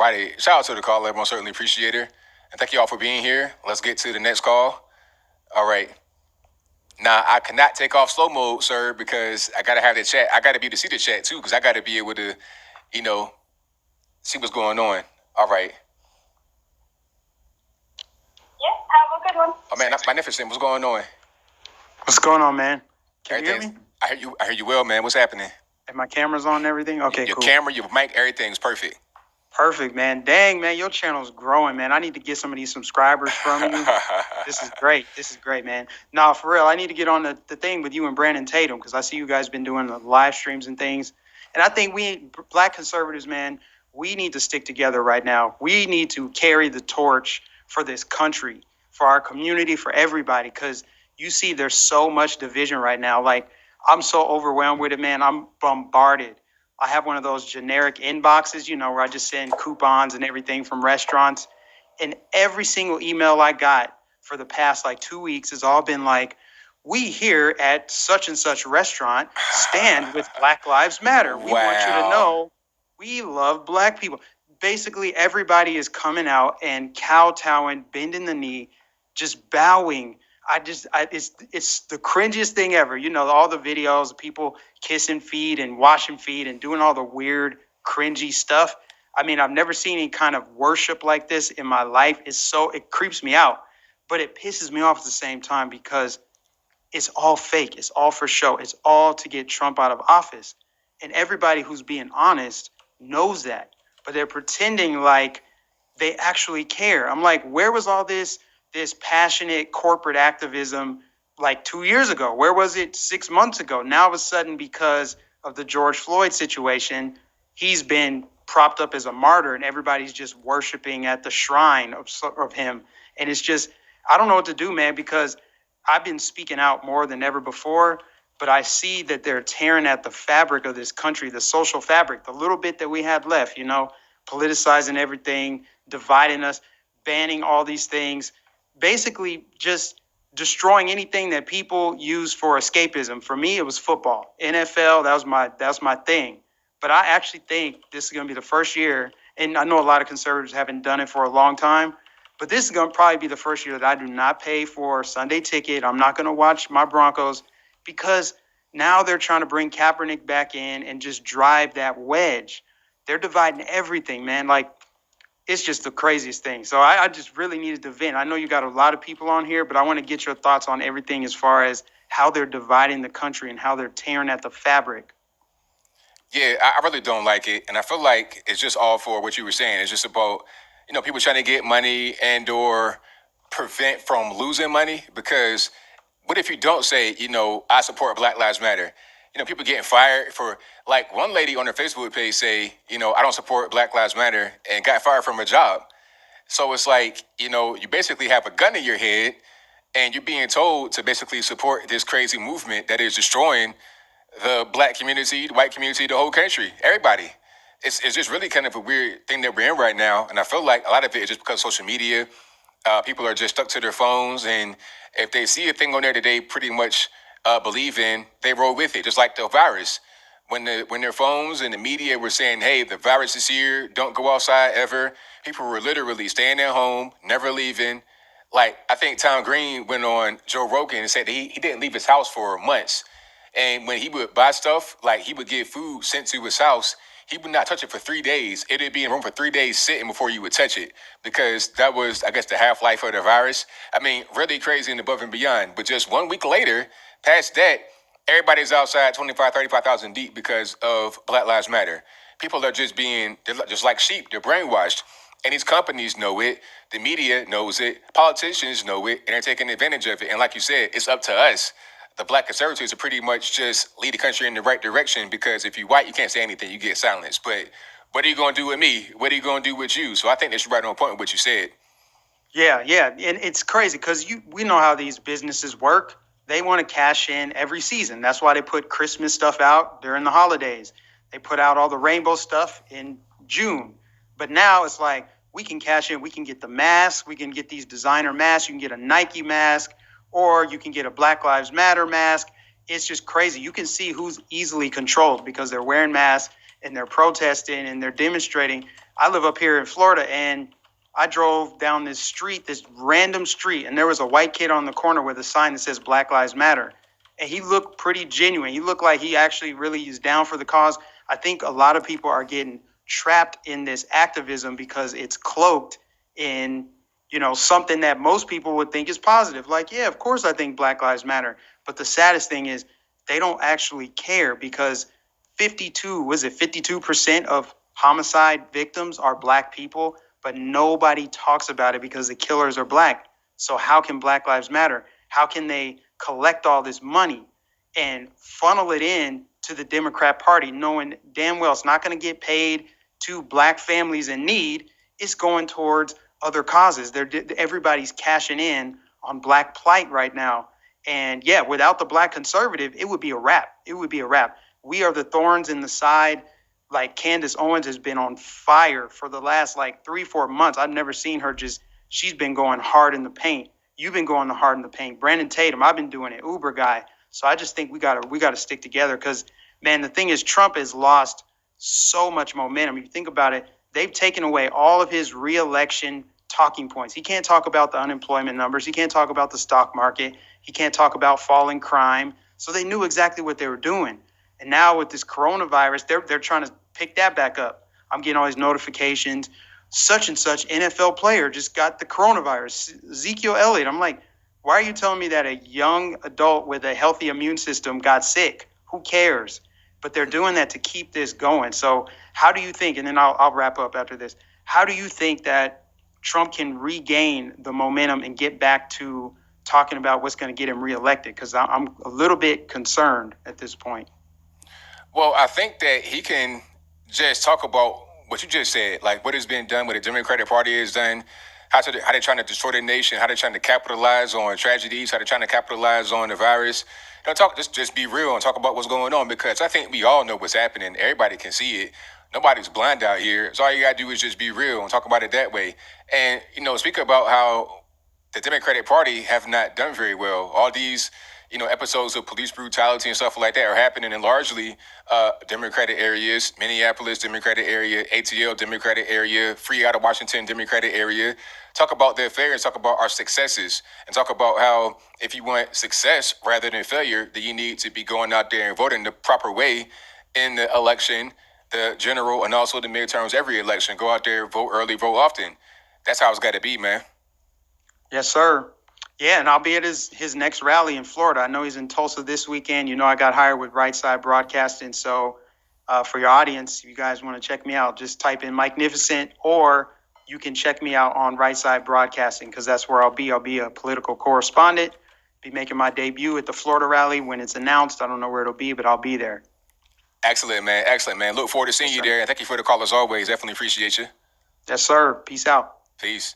righty. Shout out to the caller. Most certainly appreciate her. And thank you all for being here. Let's get to the next call. All right. Now, I cannot take off slow mode, sir, because I got to have the chat. I got to be able to see the chat, too, because I got to be able to, see what's going on. All right. Yeah, have a good one. Oh, man, Nificent, what's going on? What's going on, man? Can you hear me? I hear you well, man. What's happening? And my camera's on and everything? Okay, your cool. Your camera, your mic, everything's perfect. Perfect, man. Dang, man, your channel's growing, man. I need to get some of these subscribers from you. This is great. This is great, man. No, for real, I need to get on the thing with you and Brandon Tatum because I see you guys been doing the live streams and things. And I think we, Black conservatives, man, we need to stick together right now. We need to carry the torch for this country, for our community, for everybody, because you see there's so much division right now. Like, I'm so overwhelmed with it, man. I'm bombarded. I have one of those generic inboxes, where I just send coupons and everything from restaurants. And every single email I got for the past 2 weeks has all been like, we here at such and such restaurant stand with Black Lives Matter. We want you to know we love Black people. Basically, everybody is coming out and kowtowing, bending the knee, just bowing. It's the cringiest thing ever. All the videos of people kissing feet and washing feet and doing all the weird, cringy stuff. I mean, I've never seen any kind of worship like this in my life. It creeps me out, but it pisses me off at the same time because it's all fake. It's all for show. It's all to get Trump out of office. And everybody who's being honest knows that, but they're pretending like they actually care. I'm like, where was all this passionate corporate activism 2 years ago? Where was it 6 months ago? Now, all of a sudden, because of the George Floyd situation, he's been propped up as a martyr and everybody's just worshiping at the shrine of him. And it's just, I don't know what to do, man, because I've been speaking out more than ever before, but I see that they're tearing at the fabric of this country, the social fabric, the little bit that we had left, politicizing everything, dividing us, banning all these things, basically just destroying anything that people use for escapism. For me, it was football, NFL. That was my thing. But I actually think this is going to be the first year, and I know a lot of conservatives haven't done it for a long time, but this is going to probably be the first year that I do not pay for a Sunday ticket. I'm not going to watch my Broncos because now they're trying to bring Kaepernick back in and just drive that wedge. They're dividing everything, man. It's just the craziest thing. So I just really needed to vent. I know you got a lot of people on here, but I want to get your thoughts on everything as far as how they're dividing the country and how they're tearing at the fabric. Yeah, I really don't like it. And I feel like it's just all for what you were saying. It's just about, people trying to get money and or prevent from losing money. Because what if you don't say, I support Black Lives Matter? People getting fired for, one lady on her Facebook page say, I don't support Black Lives Matter and got fired from her job. So it's you basically have a gun in your head and you're being told to basically support this crazy movement that is destroying the Black community, the white community, the whole country, everybody. It's just really kind of a weird thing that we're in right now. And I feel like a lot of it is just because social media, people are just stuck to their phones. And if they see a thing on there that they pretty much believe in, they roll with it, just like the virus. When their phones and the media were saying, hey, the virus is here, don't go outside ever, people were literally staying at home, never leaving. I think Tom Green went on Joe Rogan and said that he didn't leave his house for months. And when he would buy stuff, he would get food sent to his house, he would not touch it for 3 days. It would be in room for 3 days sitting before you would touch it, because that was, I guess, the half-life of the virus. I mean, really crazy and above and beyond. But just 1 week later, past that, everybody's outside 35,000 deep because of Black Lives Matter. People are just they're just like sheep. They're brainwashed. And these companies know it. The media knows it. Politicians know it. And they're taking advantage of it. And like you said, it's up to us, the Black conservatives, to pretty much just lead the country in the right direction. Because if you're white, you can't say anything. You get silenced. But what are you going to do with me? What are you going to do with you? So I think that's right on point with what you said. Yeah. And it's crazy because we know how these businesses work. They want to cash in every season. That's why they put Christmas stuff out during the holidays. They put out all the rainbow stuff in June. But now it's we can cash in. We can get the masks. We can get these designer masks. You can get a Nike mask, or you can get a Black Lives Matter mask. It's just crazy. You can see who's easily controlled because they're wearing masks and they're protesting and they're demonstrating. I live up here in Florida, and I drove down this street, this random street, and there was a white kid on the corner with a sign that says Black Lives Matter. And he looked pretty genuine. He looked like he actually really is down for the cause. I think a lot of people are getting trapped in this activism because it's cloaked in, something that most people would think is positive. Like, yeah, of course I think Black Lives Matter. But the saddest thing is they don't actually care, because 52% of homicide victims are Black people, but nobody talks about it because the killers are Black. So how can Black Lives Matter? How can they collect all this money and funnel it in to the Democrat Party, knowing damn well it's not going to get paid to Black families in need? It's going towards other causes. Everybody's cashing in on Black plight right now. And yeah, without the Black conservative, it would be a wrap. It would be a wrap. We are the thorns in the side. Like, Candace Owens has been on fire for the last 3-4 months. I've never seen her she's been going hard in the paint. You've been going hard in the paint. Brandon Tatum, I've been doing it. Uber guy. So I just think we gotta stick together, because, man, the thing is, Trump has lost so much momentum. If you think about it, they've taken away all of his re-election talking points. He can't talk about the unemployment numbers. He can't talk about the stock market. He can't talk about falling crime. So they knew exactly what they were doing. And now with this coronavirus, they're trying to pick that back up. I'm getting all these notifications. Such and such NFL player just got the coronavirus. Ezekiel Elliott. I'm like, why are you telling me that a young adult with a healthy immune system got sick? Who cares? But they're doing that to keep this going. So how do you think, and then I'll wrap up after this, how do you think that Trump can regain the momentum and get back to talking about what's going to get him reelected? Because I'm a little bit concerned at this point. Well, I think that he can just talk about what you just said, like what has been done, what the Democratic Party has done, how they're trying to destroy the nation, how they're trying to capitalize on tragedies, how they're trying to capitalize on the virus. Don't talk, just be real and talk about what's going on, because I think we all know what's happening. Everybody can see it. Nobody's blind out here. So all you got to do is just be real and talk about it that way. And, speak about how the Democratic Party have not done very well. All these, episodes of police brutality and stuff like that are happening in largely Democratic areas. Minneapolis, Democratic area. ATL, Democratic area. Free out of Washington, Democratic area. Talk about their failures, talk about our successes, and talk about how if you want success rather than failure, then you need to be going out there and voting the proper way in the election, the general, and also the midterms, every election. Go out there, vote early, vote often. That's how it's got to be, man. Yes, sir. Yeah, and I'll be at his next rally in Florida. I know he's in Tulsa this weekend. I got hired with Right Side Broadcasting. So for your audience, if you guys want to check me out, just type in Mike Nificent, or you can check me out on Right Side Broadcasting, because that's where I'll be. I'll be a political correspondent, be making my debut at the Florida rally when it's announced. I don't know where it'll be, but I'll be there. Excellent, man. Excellent, man. Look forward to seeing you there. And thank you for the call as always. Definitely appreciate you. Yes, sir. Peace out. Peace.